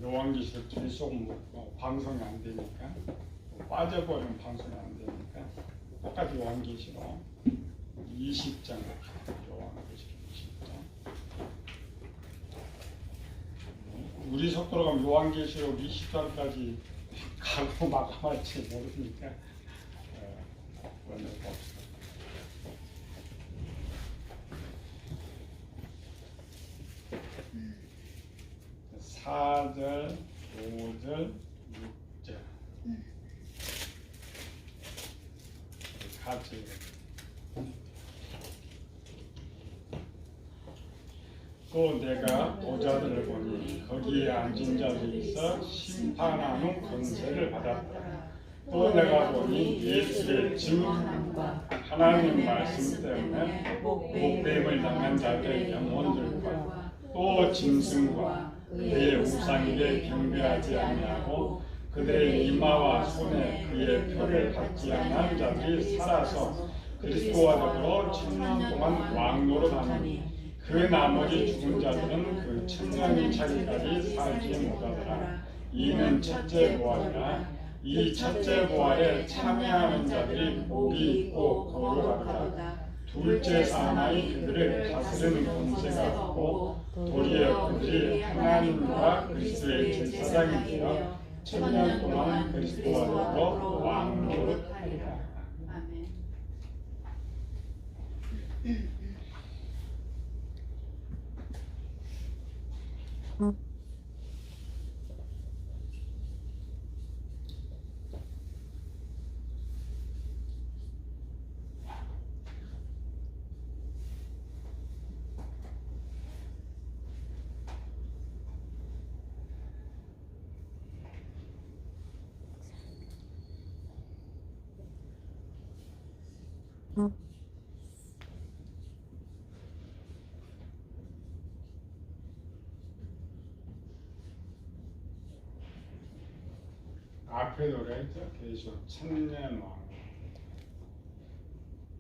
요한계시록 계속 방송이 안 되니까 빠져버리면 방송이 안 되니까 똑같이 요한계시록 20장 요한계시록 20장 우리 속도로 가면 요한계시록 20장까지 가고 마감할지 모르니까 오늘 봅시다. 4절, 5절, 6절 같이 또 내가 보좌들을 보니 거기에 앉은 자들에서 심판하는 권세를 받았다. 또 내가 보니 예수의 증언과 하나님 말씀 때문에 목뱀을 당한 자들의 영혼들과 또 짐승과 그의 우상에게 경배하지 아니하고 그들의 이마와 손에 그의 표를 받지 않은 자들이 살아서 그리스도와 더불어 1000년 동안 왕노릇하니 그 나머지 죽은 자들은 그 1000년이 차기까지 살지 못하더라. 이는 첫째 부활이라. 이 첫째 부활에 참여하는 자들이 복이 있고 거룩하다. 둘째 사나이 그들을 다스리는 권세가 없고 도리어 그들이 하나님과 그리스도의 제사장이 되어 1000년 동안 그리스도와 더불어 왕노릇하리라. 아멘. 앞에 노래했죠. 계속 1000년 왕.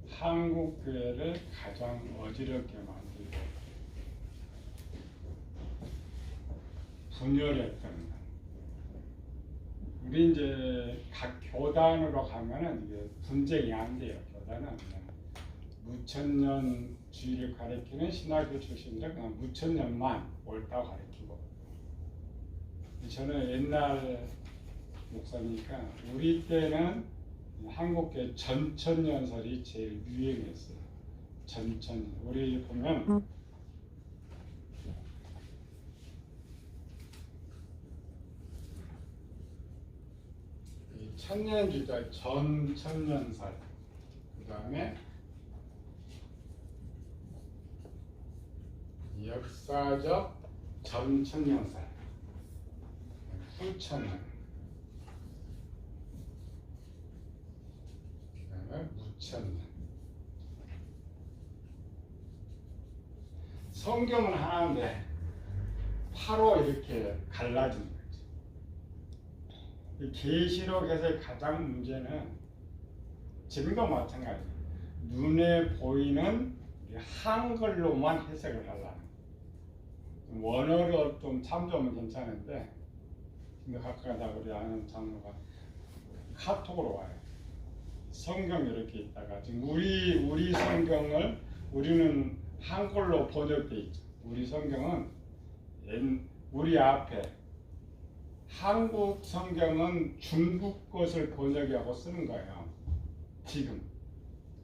한국 교회를 가장 어지럽게 만들고 분열했던 것. 우리 이제 각 교단으로 가면은 이게 분쟁이 안 돼요. 교단은 무천년 주의를 가리키는 신학교 출신들 그냥 무천년만 옳다고 가리키고. 저는 옛날 목사니까 우리 때는 한국계 전천년설이 제일 유행했어요. 전천. 우리 보면 천년주자 전천년설, 그 다음에 역사적 전천년설, 후천년, 그 다음에 무천년. 성경은 하나인데 바로 이렇게 갈라진 거죠. 계시록에서의 가장 문제는 지금도 마찬가지예요. 눈에 보이는 한글로만 해석을 하려는 거예요. 원어로 좀 참조하면 괜찮은데 근데 가끔가다 우리 아는 장로가 카톡으로 와요. 성경이 이렇게 있다가 지금 우리 성경을 우리는 한글로 번역돼 있죠. 우리 성경은 우리 앞에 한국 성경은 중국 것을 번역하고 쓰는 거예요. 지금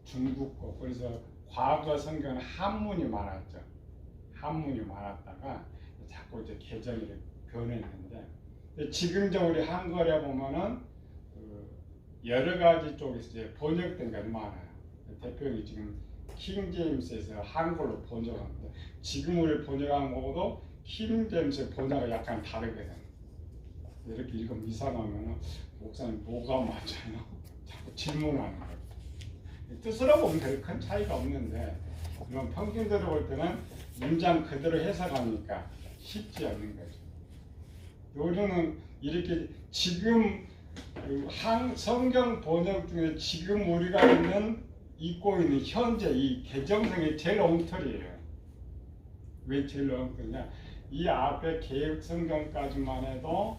중국 것. 그래서 과거 성경은 한문이 많았죠. 한문이 많았다가 자꾸 이제 개정이 변했는데 지금 우리 한글에 보면은 여러 가지 쪽에서 이제 번역된 게 많아요. 대표적인 지금 킹 제임스에서 한글로 번역하는데 지금 우리 번역한 거보다 킹 제임스 번역이 약간 다르거든. 이렇게 읽으면 이상하면 목사님 뭐가 맞아요? 자꾸 질문하는 거예요. 뜻으로 보면 별 큰 차이가 없는데 그럼 평균대로 볼 때는 문장 그대로 해석하니까 쉽지 않는 거죠. 요즘은 이렇게 지금 성경 번역 중에 지금 우리가 읽고 있는 현재 이 개정성이 제일 엉터리예요. 왜 제일 엉터리냐? 이 앞에 개혁 성경까지만 해도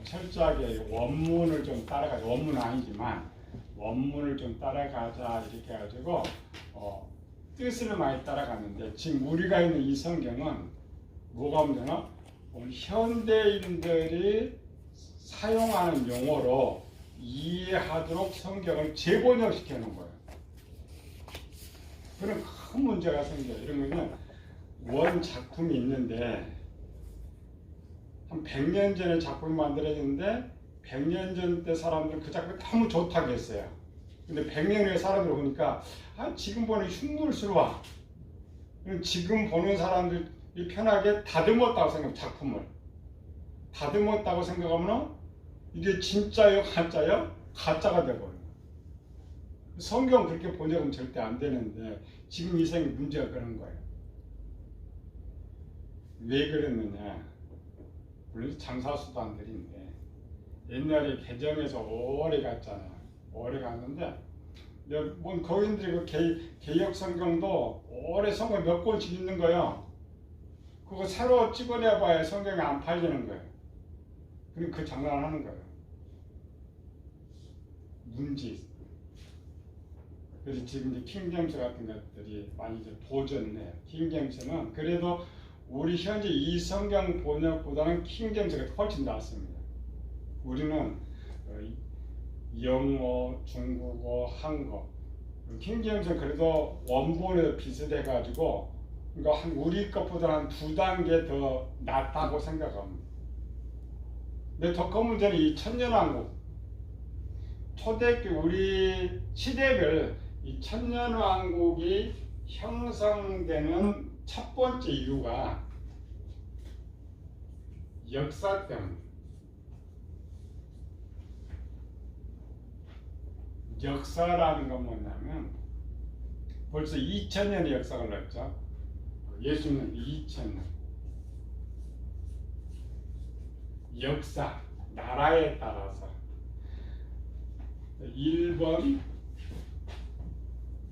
철저하게 원문을 좀 따라가자. 원문은 아니지만 원문을 좀 따라가자 이렇게 해가지고 뜻을 많이 따라갔는데 지금 우리가 있는 이 성경은 뭐가 문제나 오늘 현대인들이 사용하는 용어로 이해하도록 성경을 재번역시켜 놓은 거예요. 그런 큰 문제가 생겨요. 이런 거는 원 작품이 있는데 한 100년 전에 작품이 만들어졌는데 100년 전 때 사람들은 그 작품이 너무 좋다고 했어요. 근데 100년 후에 사람들 보니까 지금 보는 흉물스러워. 지금 보는 사람들이 편하게 다듬었다고 생각해요. 작품을 다듬었다고 생각하면 이게 진짜요? 가짜요? 가짜가 되어버려요. 성경 그렇게 번역은 절대 안 되는데 지금 이 생의 문제가 그런 거예요. 왜 그랬느냐? 물론 장사수단들인데 옛날에 개정에서 오래 갔잖아요. 오래 갔는데 뭐 거인들이 그 개역 성경도 오래 성경 몇 권씩 있는 거예요. 그거 새로 찍어내봐야 성경이 안 팔리는 거예요. 그럼 그 장난을 하는 거예요. 문제 있어요. 그래서 지금 이제 킹제임스 같은 것들이 많이 이제 보존을 해요. 킹제임스는 그래도 우리 현재 이 성경 번역보다는 킹제임스가 훨씬 낫습니다. 우리는 영어, 중국어, 한국 킹제임스는 그래도 원본에 비슷해가지고 그러니까 우리 것보다 한 2단계 더 낫다고 생각합니다. 근데 더 큰 문제는 이 천년왕국 초대교회 우리 시대별 이 천년왕국이 형성되는 첫 번째 이유가 역사 때문에. 역사라는 건 뭐냐면 벌써 2000년의 역사가 흘렀죠. 예수님은 2000년. 역사, 나라에 따라서 1번,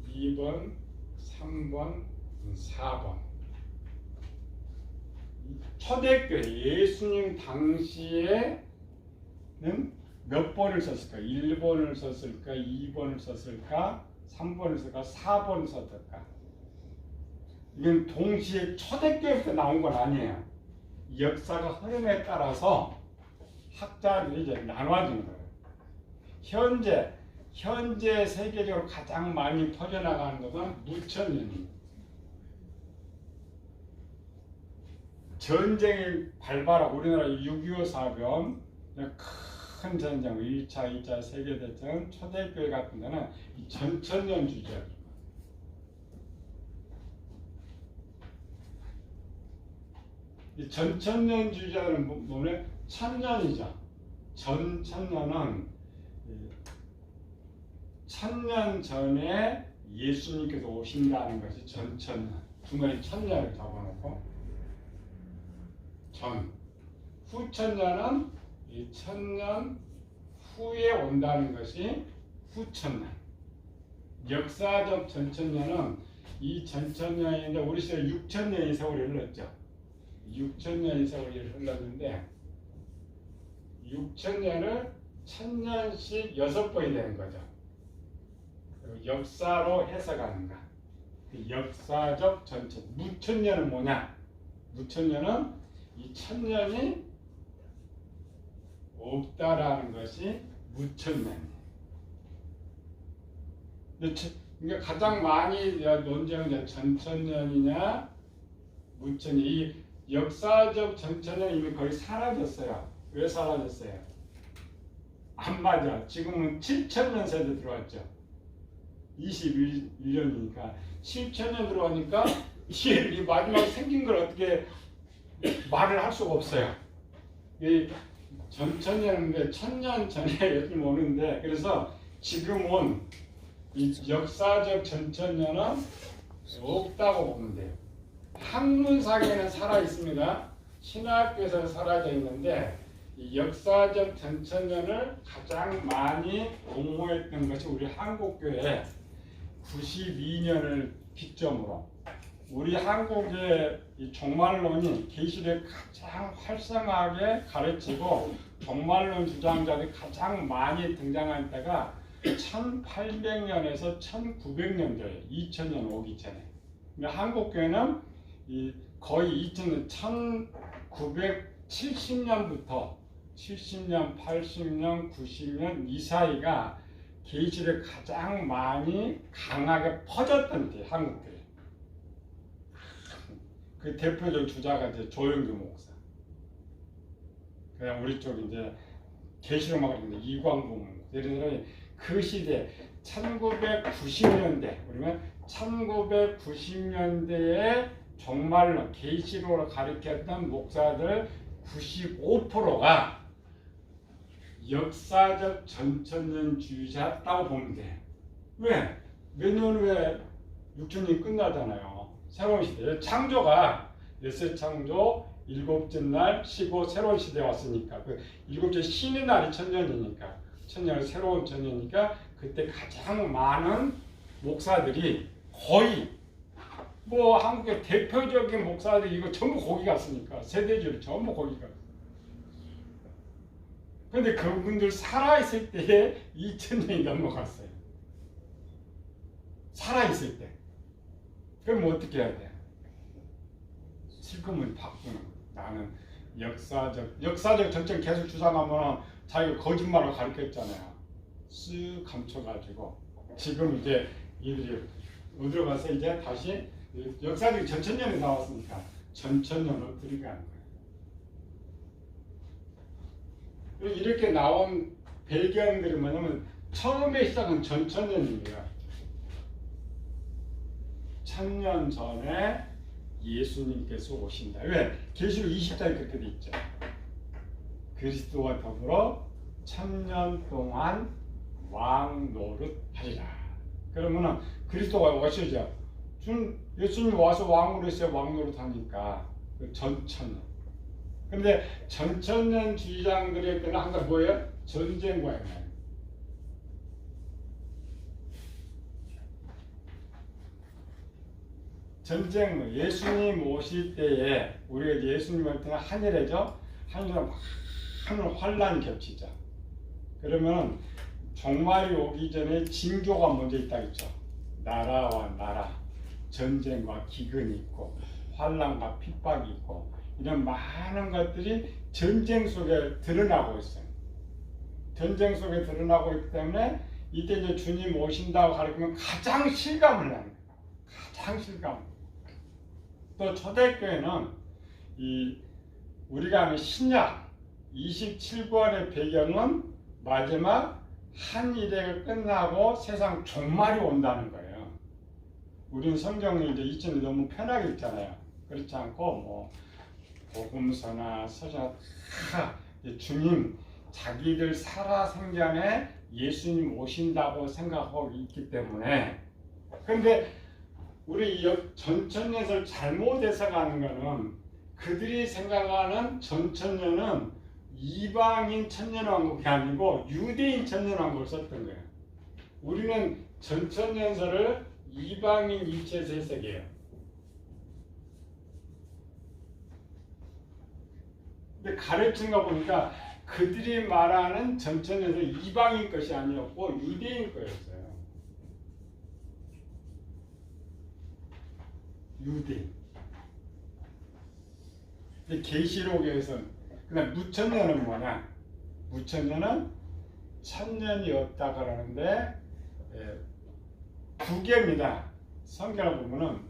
2번, 3번, 4번. 초대교회 예수님 당시에는 몇 번을 썼을까? 1번을 썼을까? 2번을 썼을까? 3번을 썼을까? 4번을 썼을까? 이건 동시에 초대교회부터 나온 건 아니에요. 역사가 흐름에 따라서 학자들이 이제 나눠지는 거예요. 현재 세계적으로 가장 많이 퍼져나가는 것은 무천년입니다. 전쟁이 발발하고 우리나라 6.25 사변, 큰 전쟁, 1차, 2차 세계대전, 초대교회 같은 데는 이 전천년 주제입니다. 이 전천년 주제는 뭐냐? 천년이죠. 전천년은 1000년 전에 예수님께서 오신다는 것이 전천년. 중간에 천년을 적어놓고 후천년은 이 1000년 후에 온다는 것이 후천년. 역사적 전천년은 이 전천년인데 우리 시대 6000년의 세월이 흘렀죠. 6000년의 세월이 흘렀는데 6000년을 1000년씩 6번이 되는 거죠. 그리고 역사로 해석하는가. 그 역사적 전천. 무천년은 뭐냐? 무천년은 이 천년이 없다라는 것이 무천년이에요. 그러니까 가장 많이 논쟁은 전천년이냐 무천년. 이 역사적 전천년이 이미 거의 사라졌어요. 왜 사라졌어요? 안 맞아. 지금은 7000년 세대 들어왔죠. 21년이니까 7000년 들어가니까 이 마지막에 생긴 걸 어떻게 말을 할 수가 없어요. 이 전천년인데 1000년 전에 여기 오는데 그래서 지금은 이 역사적 전천년은 없다고 보면 돼요. 학문상에는 살아 있습니다. 신학교에서 사라져 있는데 이 역사적 전천년을 가장 많이 옹호했던 것이 우리 한국교회 92년을 기점으로 우리 한국의 이 종말론이 계시를 가장 활성화하게 가르치고 종말론 주장자들이 가장 많이 등장한 때가 1800년에서 1900년도에 2000년 오기 전에. 근데 한국교회는 거의 1970년부터 70년, 80년, 90년 이 사이가 계시를 가장 많이 강하게 퍼졌던 때 한국교회. 그 대표적 주자가 이제 조영규 목사. 그냥 우리 쪽 이제 계시록막 있는데 이광구 목사. 이런 사람이 그 시대 1990년대 우리는 1990년대에 종말론 계시록을 가르쳤던 목사들 95%가 역사적 전천년주의자였다고 보면 돼. 왜? 몇 년 후에 6천년이 끝나잖아요. 새로운 시대. 창조가 넷째 창조, 일곱째 날 쉬고 새로운 시대에 왔으니까 그 일곱째 신의 날이 천년이니까 천년은 새로운 천년이니까 그때 가장 많은 목사들이 거의 뭐 한국의 대표적인 목사들이 이거 전부 거기 갔으니까 세대주를 전부 거기 갔어요. 근데 그분들 살아있을 때에 2000년이 넘어갔어요. 살아있을 때. 그럼 어떻게 해야 돼? 지금은 바꾸는 거예요. 나는 역사적 전쟁 계속 주장하면 자기가 거짓말을 가르쳤잖아요. 쓱 감춰가지고 지금 이제 이들이 어디로 가서 이제 다시 역사적 전천년이 나왔으니까 전천년으로 들어가는 거예요. 이렇게 나온 배경들이 뭐냐면 처음에 시작은 전천년입니다. 1000년 전에 예수님께서 오신다. 왜? 계시록 20장에 그렇게 돼 있죠. 그리스도와 더불어 1000년 동안 왕 노릇하리라. 그러면은 그리스도가 오시죠. 예수님이 와서 왕으로 있어요. 왕 노릇하니까 그 전천년. 근데 전천년 주의장들의 때는 항상 뭐예요? 전쟁과 연관. 전쟁, 예수님 오실 때에 우리가 예수님한테는 하늘에죠. 하늘에 많은 환란이 겹치죠. 그러면 종말이 오기 전에 징조가 먼저 있다 했죠. 나라와 나라, 전쟁과 기근이 있고 환란과 핍박이 있고 이런 많은 것들이 전쟁 속에 드러나고 있어요. 전쟁 속에 드러나고 있기 때문에 이때 이제 주님 오신다고 가르치면 가장 실감을 나는 거예요. 가장 실감. 또 초대교회는 우리가 아는 신약 27권의 배경은 마지막 한 일회가 끝나고 세상 종말이 온다는 거예요. 우리는 성경이 이제 2000년 너무 편하게 읽잖아요. 그렇지 않고 뭐 복음서나 서자 다 주님 자기들 살아생전에 예수님 오신다고 생각하고 있기 때문에. 그런데 우리 전천년을 잘못 해석하는 거는 그들이 생각하는 전천년은 이방인 천년왕국이 아니고 유대인 천년왕국을 썼던 거예요. 우리는 전천년설을 이방인 입장에서 해석해요. 근데 가르친 거 보니까 그들이 말하는 전천년은 이방인 것이 아니었고 유대인 거였어요. 유대인. 근데 계시록에서 그다음 무천년은 뭐냐? 무천년은 천년이 없다 그러는데 두 개입니다. 성경을 보면은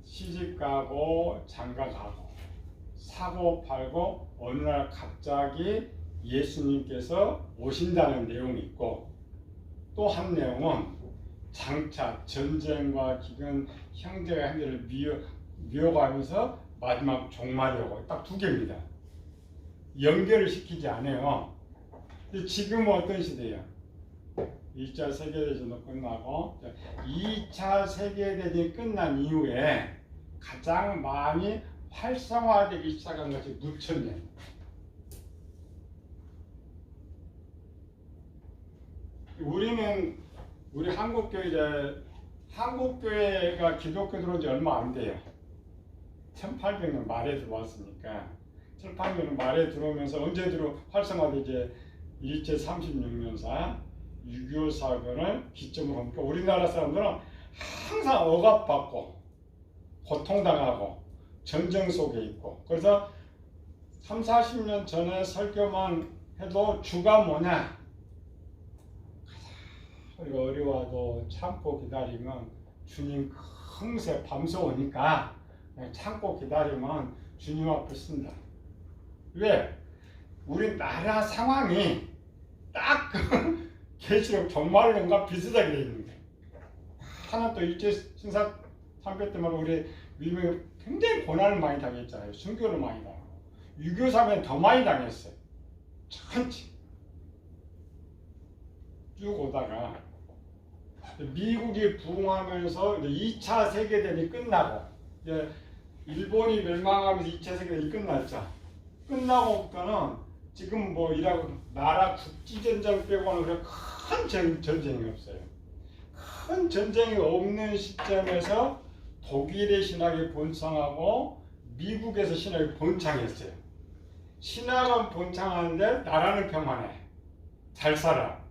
시집가고 장가가고 사고 팔고 어느 날 갑자기 예수님께서 오신다는 내용이 있고 또 한 내용은 장차 전쟁과 기근 형제가 형제를 미워가면서 마지막 종말이 오고 딱 두 개입니다. 연결을 시키지 않아요. 근데 지금은 어떤 시대예요? 2차 세계대전도 끝나고 2차 세계대전이 끝난 이후에 가장 많이 활성화되기 시작한 것이 무천년. 우리 한국교회 한국교회가 기독교 들어온 지 얼마 안 돼요. 1800년 말에 들어왔으니까 1800년 말에 들어오면서 언제 활성화되지? 일제 36년사 6.25 사건을 기점으로 하니까 우리나라 사람들은 항상 억압받고 고통당하고 전쟁 속에 있고, 그래서 3, 40년 전에 설교만 해도 주가 뭐냐? 우리가 어려워도 참고 기다리면 주님 금세 밤새 오니까 그냥 참고 기다리면 주님 앞에 쓴다. 왜? 우리 나라 상황이 딱 그 계시록 종말론과 비슷하게 되어 있는 거예요. 하나 또 일제 신사 참배 때마다 우리 위명이 굉장히 고난을 많이 당했잖아요. 순교를 많이 당하고 6.25 사건에 더 많이 당했어요. 천천히 쭉 오다가 미국이 부흥하면서 2차 세계대전이 끝나고 이제 일본이 멸망하면서 2차 세계대전이 끝났죠. 끝나고부터는 지금 뭐 이라고 나라 국지전쟁 빼고는 그냥 큰 전쟁이 없어요. 큰 전쟁이 없는 시점에서 독일의 신학이 번창하고 미국에서 신학이 번창했어요. 신학은 번창하는데 나라는 평안해. 잘 살아.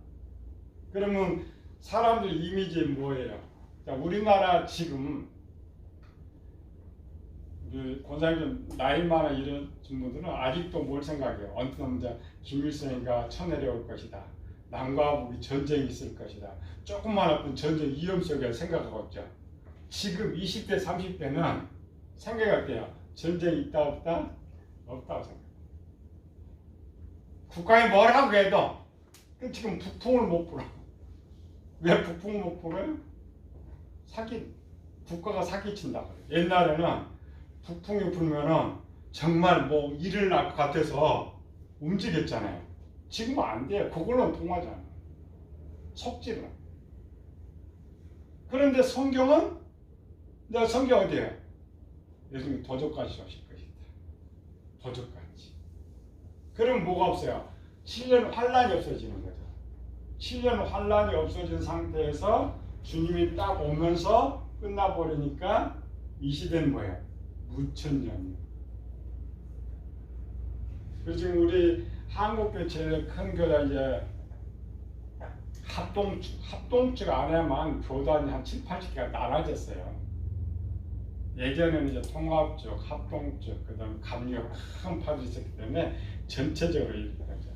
그러면 사람들 이미지 뭐예요? 자, 우리나라 지금 권사님 나이 많아 이런 분들은 아직도 뭘 생각해요? 어느 남자 김일성이가 쳐내려올 것이다. 남과 북이 전쟁이 있을 것이다. 조금만 어떤 전쟁 위험 속에 생각하고 있죠. 지금 20대, 30대는 생각할 때요. 전쟁이 있다 없다? 없다고 생각해요. 국가에 뭐라고 해도 지금 북풍을 못 불어. 왜 북풍을 못 불어요? 국가가 사기친다 그래요. 옛날에는 북풍이 불면은 정말 뭐 일어날 것 같아서 움직였잖아요. 지금은 안 돼요. 그걸로는 통하지 않아요. 속지로. 그런데 성경은 내가 성경 어디에요? 예수님 도적같이 오실 것이다. 도적같이. 그럼 뭐가 없어요? 7년 환란이 없어지는 거죠. 7년 환란이 없어진 상태에서 주님이 딱 오면서 끝나버리니까 이 시대는 뭐예요? 무천년이에요. 그래서 지금 우리 한국교회 제일 큰 교회 이제 합동측 안에만 교단이 한 7, 80개가 나눠졌어요. 예전에는 이제 통합적, 합동적, 그 다음에 감리교 큰 파도 있었기 때문에 전체적으로 이렇게 되죠.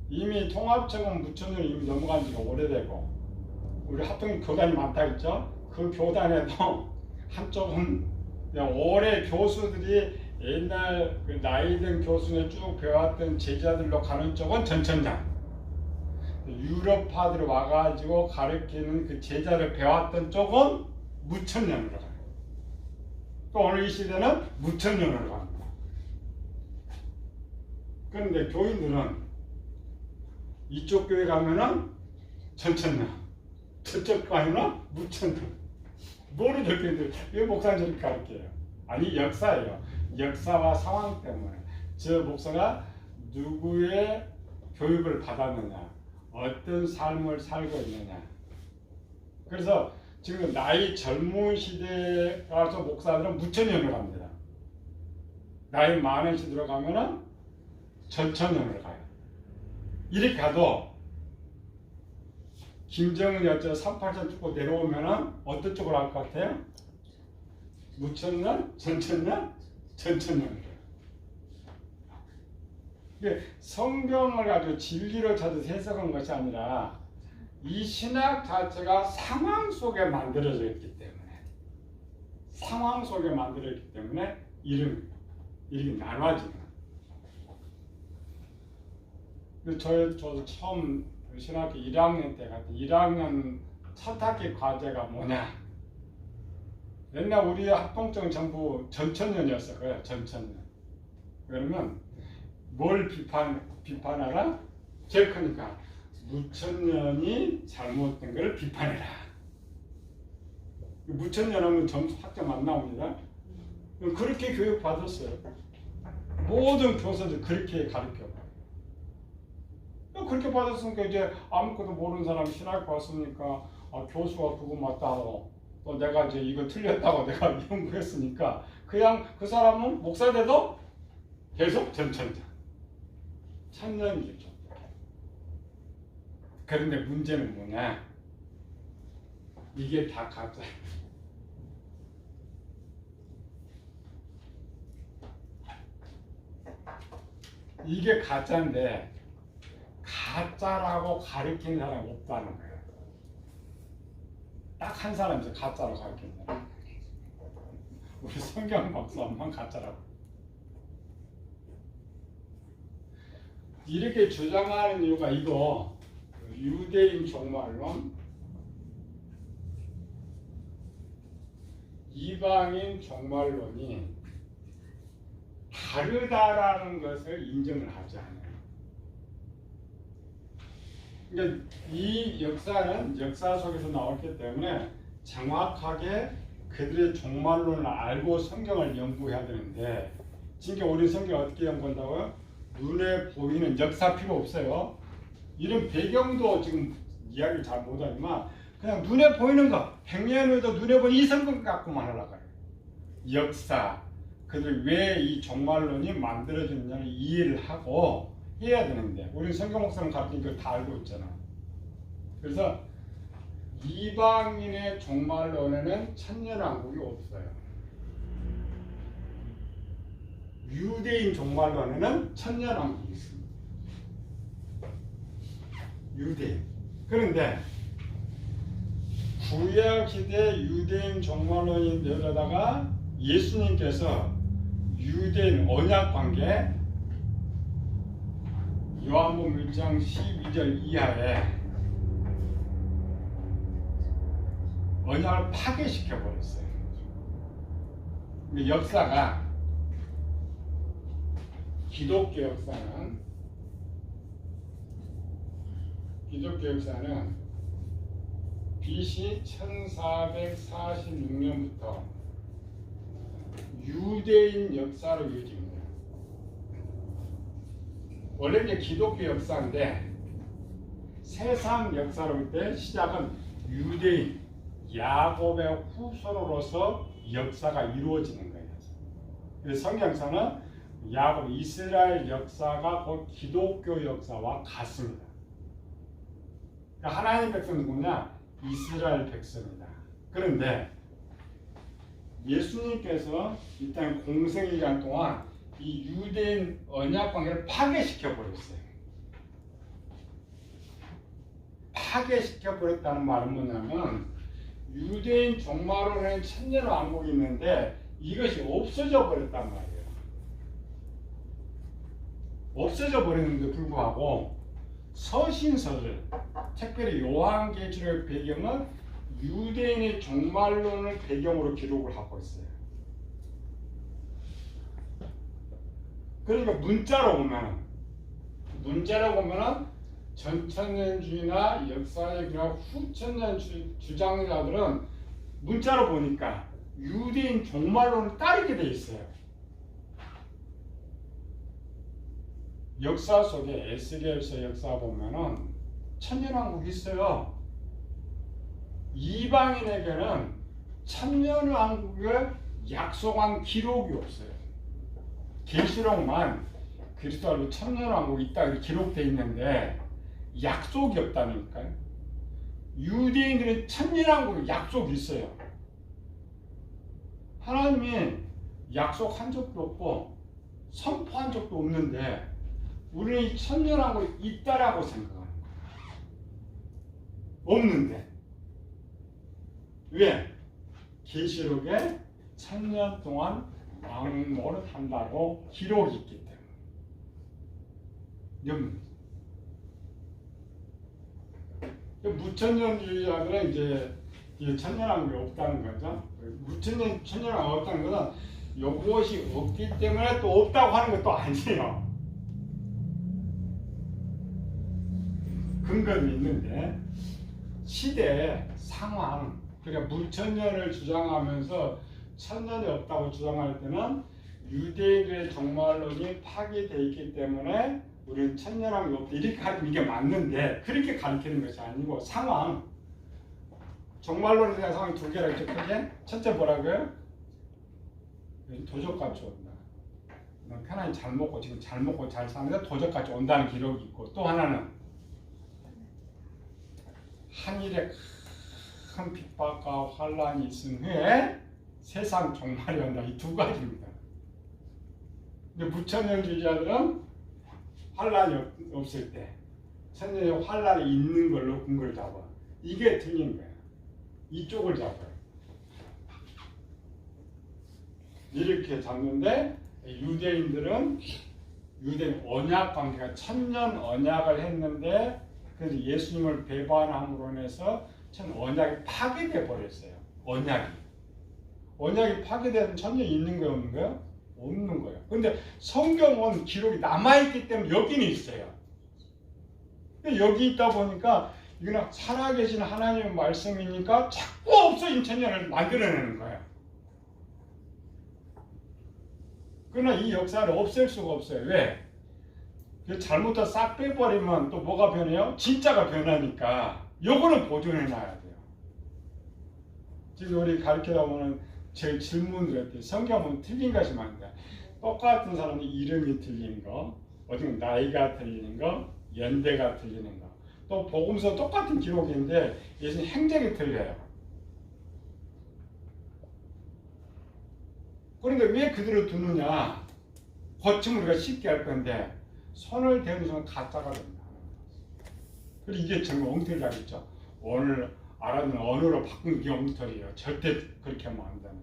이미 통합적은 무천년 이미 넘어간 지가 오래되고, 우리 합동 교단이 많다 했죠. 그 교단에도 한쪽은 오래 교수들이 옛날 그 나이 든 교수에 쭉 배웠던 제자들로 가는 쪽은 전천장. 유럽파들이 와가지고 가르치는 그 제자를 배웠던 쪽은 무천년으로 가요. 또 오늘 이 시대는 무천년으로 갑니다. 그런데 교인들은 이쪽 교회 가면은 전천년, 저쪽 가면은 무천년. 뭐를 저렇게 했는데 왜 목사는 저렇게 가르쳐요? 아니 역사예요. 역사와 상황 때문에 저 목사가 누구의 교육을 받았느냐, 어떤 삶을 살고 있느냐. 그래서 지금 나이 젊은 시대에 가서 목사들은 무천년을 갑니다. 나이 많은 시대로 가면은 전천년을 가요. 이렇게 가도 김정은이 어쩌 38천 찍고 내려오면은 어떤 쪽으로 갈 것 같아요? 무천년? 전천년? 전천년. 성경을 가지고 진리로 찾아서 해석한 것이 아니라 이 신학 자체가 상황 속에 만들어져 있기 때문에, 상황 속에 만들어졌기 때문에 이렇게 나눠지는. 저도 처음 신학교 1학년 때 같은 1학년 첫 학기 과제가 뭐냐? 옛날 우리 합동적은 전부 전천년이었어요. 전천년. 그러면 뭘 비판하라? 제일 크니까 무천년이 잘못된 걸 비판해라. 무천년 하면 점수 학점 안 나옵니다. 그렇게 교육 받았어요. 모든 교사들 그렇게 가르쳐요. 그렇게 받았으니까 이제 아무것도 모르는 사람이 신학교 왔으니까 교수가 그거 맞다고 또 내가 이제 이거 틀렸다고 내가 연구했으니까 그냥 그 사람은 목사 돼도 계속 전천자 천년이죠. 그런데 문제는 뭐냐? 이게 다 가짜예요. 이게 가짜인데 가짜라고 가르치는 사람이 없다는 거예요. 딱 한 사람이죠. 가짜로 가르치는 사람. 우리 성경 박사만 가짜라고. 이렇게 주장하는 이유가 이거 유대인 종말론, 이방인 종말론이 다르다라는 것을 인정을 하지 않아요. 그러니까 이 역사는 역사 속에서 나왔기 때문에 정확하게 그들의 종말론을 알고 성경을 연구해야 되는데 지금 우리 성경 어떻게 연구한다고요? 눈에 보이는 역사 필요 없어요. 이런 배경도 지금 이야기를 잘 못하지만 그냥 눈에 보이는 거 100년 후에도 눈에 보이는 이 성경 갖고만 하려고 해요. 역사 그들 왜 이 종말론이 만들어졌느냐를 이해를 하고 해야 되는데 우리 성경 목사님 가르치는 걸 다 알고 있잖아. 그래서 이방인의 종말론에는 천년왕국이 없어요. 유대인 종말론에는 천년왕국이 있습니다. 유대인. 그런데 구약시대 유대인 종말론인데다가 예수님께서 유대인 언약관계 요한복음 1장 12절 이하에 언약을 파괴시켜버렸어요. 역사가 기독교 역사는 BC 1446년부터 유대인 역사로 이어집니다. 원래 이제 기독교 역사인데 세상 역사로 볼 때 시작은 유대인 야곱의 후손으로서 역사가 이루어지는 거예요. 그래서 성경에서는 야곱 이스라엘 역사가 곧 기독교 역사와 같습니다. 그러니까 하나님 백성은 누구냐? 이스라엘 백성이다. 그런데 예수님께서 이 땅 공생기간 동안 이 유대인 언약 관계를 파괴시켜 버렸어요. 파괴시켜 버렸다는 말은 뭐냐면 유대인 종말론에는 천년왕국이 있는데 이것이 없어져 버렸단 말이에요. 없어져 버렸는데 불구하고 서신서들, 특별히 요한계시록의 배경은 유대인의 종말론을 배경으로 기록을 하고 있어요. 그러니까 문자로 보면은 전천년주의나 역사적이나 후천년 주장자들은 문자로 보니까 유대인 종말론을 따르게 돼 있어요. 역사 속에 에스겔서 역사 보면은 천년왕국이 있어요. 이방인에게는 천년왕국을 약속한 기록이 없어요. 계시록만 그리스도로 천년왕국이 있다 기록되어 있는데 약속이 없다니까요. 유대인들은 천년왕국에 약속이 있어요. 하나님이 약속한 적도 없고 선포한 적도 없는데 우리는 이 천년왕국이 있다라고 생각하는 거예요. 없는데 왜? 계시록에 천년 동안 왕노릇 한다고 기록이 있기 때문에. 무천년주의자들은 이제 천년왕국이 없다는 거죠. 천년왕국이 없다는 것은 이것이 없기 때문에 또 없다고 하는 것도 아니에요. 근거는 있는데 시대 상황, 그러니까 무천년을 주장하면서 천년이 없다고 주장할 때는 유대인들의 종말론이 파괴되어 있기 때문에 우리는 천년왕국이 없다 이렇게 가르치는 게 맞는데 그렇게 가르치는 것이 아니고 상황, 정말론에 대한 상황이 두 개라 이렇게 크게. 첫째 뭐라고요? 도적같이 온다. 편안히 잘 먹고 지금 잘 먹고 잘 사는데 도적같이 온다는 기록이 있고, 또 하나는 한일에 큰 핍박과 환란이 있은 후에 세상 종말이 온다. 이 두 가지입니다. 근데 무천년주의자들은 환란이 없을 때 천년의 환란이 있는 걸로 근거를 잡아. 이게 틀린 거야. 이쪽을 잡아요. 이렇게 잡는데 유대인들은 유대인 언약 관계가 천년 언약을 했는데 그래서 예수님을 배반함으로 인해서 천 언약이 파괴돼 버렸어요. 언약이 파괴되면 천년 있는 거예요, 없는 거예요? 없는 거예요. 근데 성경은 기록이 남아있기 때문에 여기는 있어요. 근데 여기 있다 보니까 이거는 살아계신 하나님의 말씀이니까 자꾸 없어진 천년을 만들어내는 거예요. 그러나 이 역사를 없앨 수가 없어요. 왜? 잘못해서 싹 빼버리면 또 뭐가 변해요? 진짜가 변하니까 요거는 보존해놔야 돼요. 지금 우리 가르치다 보면 제일 질문을 했대요. 성경은 틀린 것이 많다. 똑같은 사람이 이름이 틀린 거, 어딘 나이가 틀리는 거, 연대가 틀리는 거. 또 복음서 똑같은 기록인데 예수님 행적이 틀려요. 그런데 왜 그대로 두느냐? 고침을 우리가 쉽게 할 건데 손을 대는 순간 가짜가 된다. 그리고 이게 정말 엉터리라겠죠. 오늘 알아듣는 언어로 바꾼 게 엉터리예요. 절대 그렇게 하면 안 되는.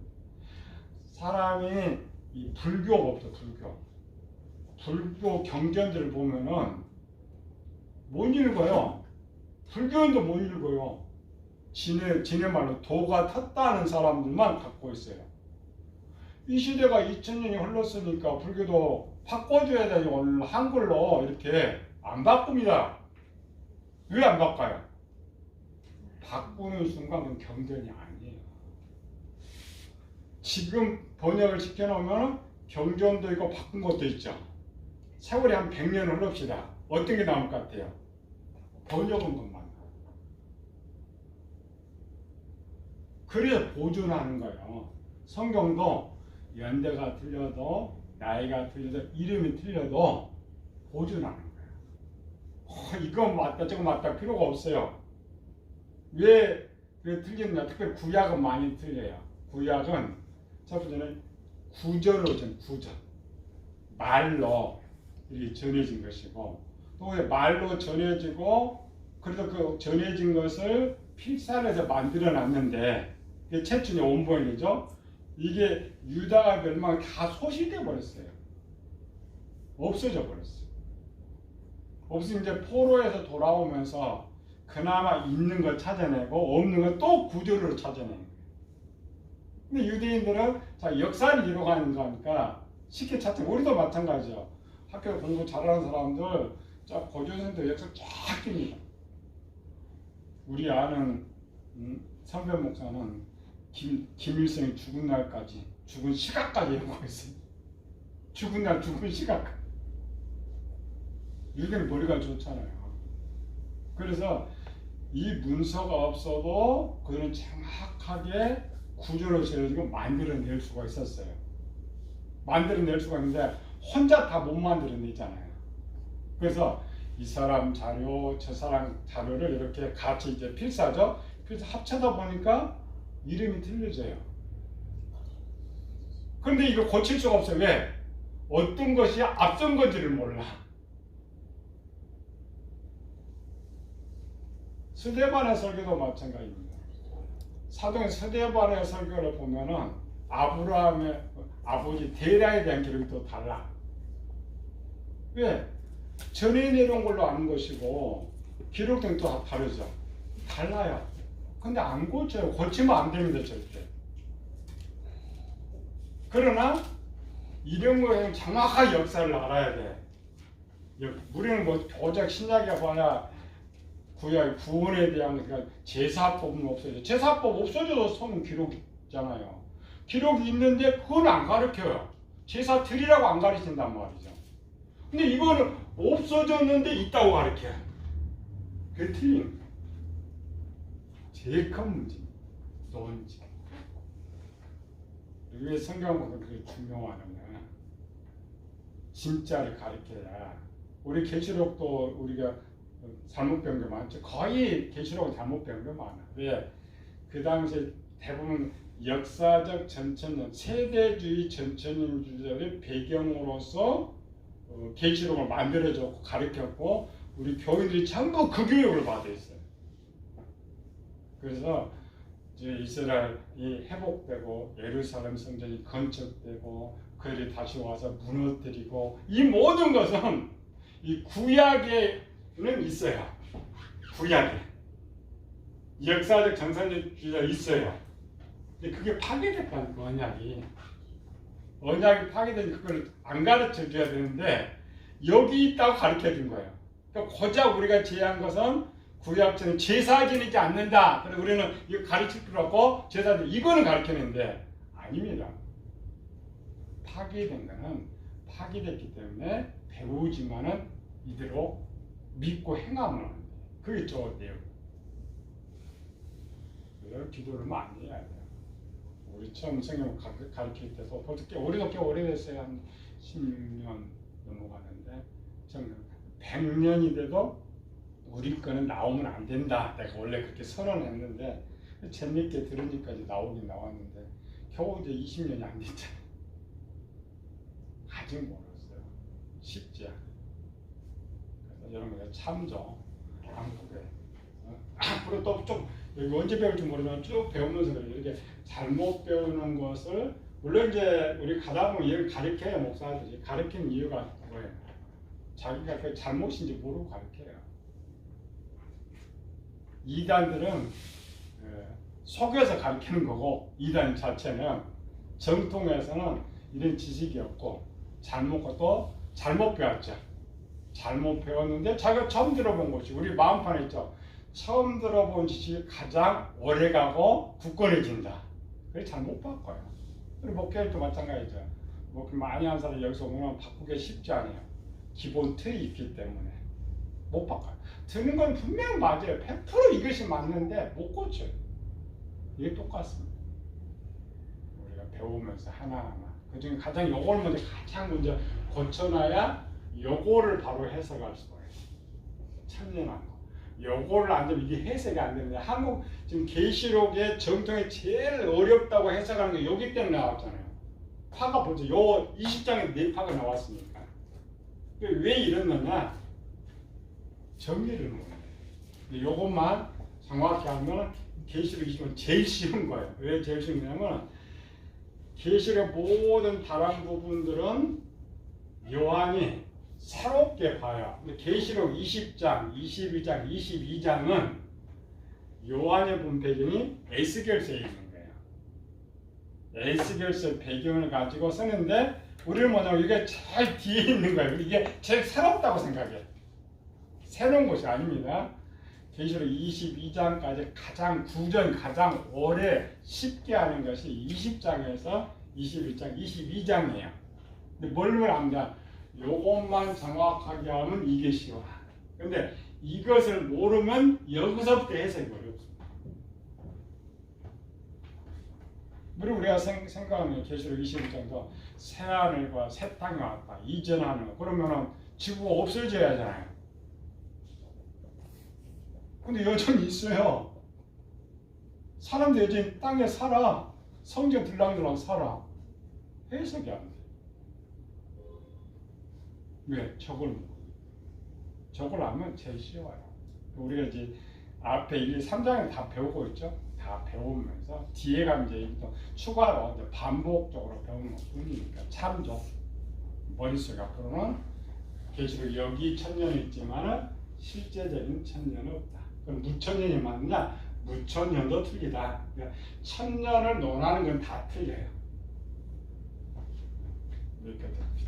사람이 이 불교가 없어. 불교 경전들을 보면은 못 읽어요. 불교인도 못 읽어요. 지네 말로 도가 텄다는 사람들만 갖고 있어요. 이 시대가 2000년이 흘렀으니까 불교도 바꿔줘야 되니 오늘 한글로 이렇게 안 바꿉니다. 왜 안 바꿔요? 바꾸는 순간 경전이 아니에요. 지금 번역을 시켜놓으면 경전도 있고 바꾼 것도 있죠. 세월이 한 100년 흘럽시다. 어떤 게 나올 것 같아요? 번역은 것만. 그래야 보존하는 거예요. 성경도 연대가 틀려도 나이가 틀려도 이름이 틀려도 보존하는 거예요. 이거 맞다 저거 맞다 필요가 없어요. 왜 틀렸냐? 특별히 구약은 많이 틀려요. 구약은 첫 번째는 구전으로 구전 말로 이렇게 전해진 것이고 또 왜 말로 전해지고 그래서 그 전해진 것을 필사해서 만들어놨는데 이게 최초의 원본이죠. 이게 유다가 멸망 다 소실돼 버렸어요. 없어져 버렸어요. 없으면 이제 포로에서 돌아오면서 그나마 있는 걸 찾아내고 없는 걸 또 구조로 찾아내는 거예요. 근데 유대인들은 자 역사를 이뤄가는 거니까 쉽게 찾죠. 우리도 마찬가지죠. 학교 공부 잘하는 사람들 자 고조선도 역사 쫙 깁니다. 우리 아는 선배 목사는 김일성이 죽은 날까지 죽은 시각까지 하고 있어요. 죽은 날 죽은 시각. 유대는 머리가 좋잖아요. 그래서 이 문서가 없어도 그들은 정확하게 구조를 세워지고 만들어낼 수가 있었어요. 만들어낼 수가 있는데 혼자 다 못 만들어내잖아요. 그래서 이 사람 자료, 저 사람 자료를 이렇게 같이 이제 필사죠. 그래서 합쳐다 보니까 이름이 틀려져요. 그런데 이거 고칠 수가 없어요. 왜? 어떤 것이 앞선 건지를 몰라. 스데반의 설교도 마찬가지입니다. 사도행 스데반의 설교를 보면은 아브라함의 아버지 데라에 대한 기록이 또 달라. 왜? 전에 내려온 걸로 아는 것이고 기록된 또 다르죠. 달라요. 근데 안 고쳐요. 고치면 안 됩니다. 절대. 그러나 이런 거에는 정확하게 역사를 알아야 돼. 우리는 뭐 오직 신약에 봐야 구약 구원에 대한 그러니까 제사법은 없어져. 제사법 없어져도 성은 기록이 있잖아요. 기록이 있는데 그건 안 가르쳐요. 제사 드리라고 안 가르친단 말이죠. 근데 이거는 없어졌는데 있다고 가르쳐요. 그게 틀린 거예요. 제일 큰 문제입니다. 논지. 왜 성경보다 그게 중요하냐면 진짜를 가르쳐야. 우리 계시록도 우리가 잘못 배운 게 많죠. 거의 계시록은 잘못 배운 게 많아. 왜? 그 당시에 대부분 역사적 전천년, 세대주의 전천년주의를 배경으로서 계시록을 만들어줬고 가르쳤고 우리 교인들이 전부 그 교육을 받아 있어요. 그래서 이제 이스라엘이 회복되고 예루살렘 성전이 건축되고 그들이 다시 와서 무너뜨리고 이 모든 것은 이 구약에는 있어요. 구약에 역사적 전산주의가 있어요. 근데 그게 파괴됐다는 거 언약이 파괴되니 그걸 안 가르쳐 줘야 되는데 여기 있다고 가르쳐 준 거예요. 그러니까 고작 우리가 제의한 것은 구약처럼 제사 지내지 않는다. 그래서 우리는 이거 가르칠 필요 없고 제사 이거는 가르치는데 아닙니다. 파괴된 거는 파괴됐기 때문에 배우지만은 이대로 믿고 행하면 안 돼. 그게 저 내용. 그래서 기도를 많이 해야 돼요. 우리 처음 성경 가르칠 때도 우리도 꽤 오래됐어요. 한 16년 넘어가는데 100년이 돼도 우리 거는 나오면 안 된다. 내가 원래 그렇게 선언했는데 재밌게 들으니까 나오긴 나왔는데 겨우 이제 20년이 안 됐잖아요. 아직 멀었어요. 쉽지 않아요. 그래서 여러분 참죠. 한국에 앞으로 또 좀 언제 배울지 모르지만 쭉 배우면서 그래요. 이렇게 잘못 배우는 것을 물론 이제 우리 가다 보면 이걸 가르쳐요. 목사들이 가르치는 이유가 뭐예요? 자기가 그 잘못인지 모르고 가르쳐요. 이단들은 속여서 가르치는 거고 이단 자체는 정통에서는 이런 지식이 없고 잘못 배웠죠. 잘못 배웠는데 자기가 처음 들어본 것이 우리 마음판에 있죠. 처음 들어본 지식이 가장 오래가고 굳건해진다. 그게 잘못 바꿔요. 그리고 목회도 마찬가지죠. 목회 많이 한 사람이 여기서 오면 바꾸기 쉽지 않아요. 기본 틀이 있기 때문에 못 바꿔요. 듣는 건 분명 맞아요. 100% 이것이 맞는데 못 고쳐요. 이게 똑같습니다. 우리가 배우면서 하나하나 그중에 가장 요걸 먼저 고쳐놔야 요거를 바로 해석할 수가 있어요. 천년한 거. 요거를 안 되면 이게 해석이 안 되는데 한국 지금 계시록의 정통에 제일 어렵다고 해석하는 게 여기 때문에 나왔잖아요. 파가 보죠. 요 20장에 4파가 나왔으니까. 왜 이러느냐? 정리를 못해요. 요것만 정확히 하면 계시록 20은 제일 쉬운 거예요. 왜 제일 쉬운 거냐면 계시록 모든 다른 부분들은 요한이 새롭게 봐요. 근데 계시록 20장, 22장, 22장은 요한의 본 배경이 에스겔서에 있는 거예요. 에스겔서 배경을 가지고 쓰는데 우리는 뭐냐면 이게 제일 뒤에 있는 거예요. 이게 제일 새롭다고 생각해요. 새로운 것이 아닙니다. 계시록 22장까지 구전 가장 오래 쉽게 하는 것이 20장에서 21장, 22장이에요. 근데 뭘 압니다. 요것만 정확하게 하면 이게 쉬워. 근데 이것을 모르면 여기서부터 해석이 어렵습니다. 우리가 생각하면 계시록 21장에서 새하늘과 새 땅이 왔다. 이전하는 거. 그러면은 지구가 없어져야 하잖아요. 근데 여전히 있어요. 사람도 여전히 땅에 살아. 성전 들락들락 살아. 해석이 안 돼. 왜? 저걸 하면 제일 쉬워요. 우리가 이제 앞에 1, 2, 3장을 다 배우고 있죠. 다 배우면서 뒤에 가면 이제 또 추가로 이제 반복적으로 배우는 뿐이니까 참죠. 머릿속에 앞으로는 계시록 여기 천년이 있지만은 실제적인 천년은 없다. 그럼 무천년이 맞느냐? 무천년도 틀리다. 그러니까 천년을 논하는 건 다 틀려요. 이렇게 됩니다.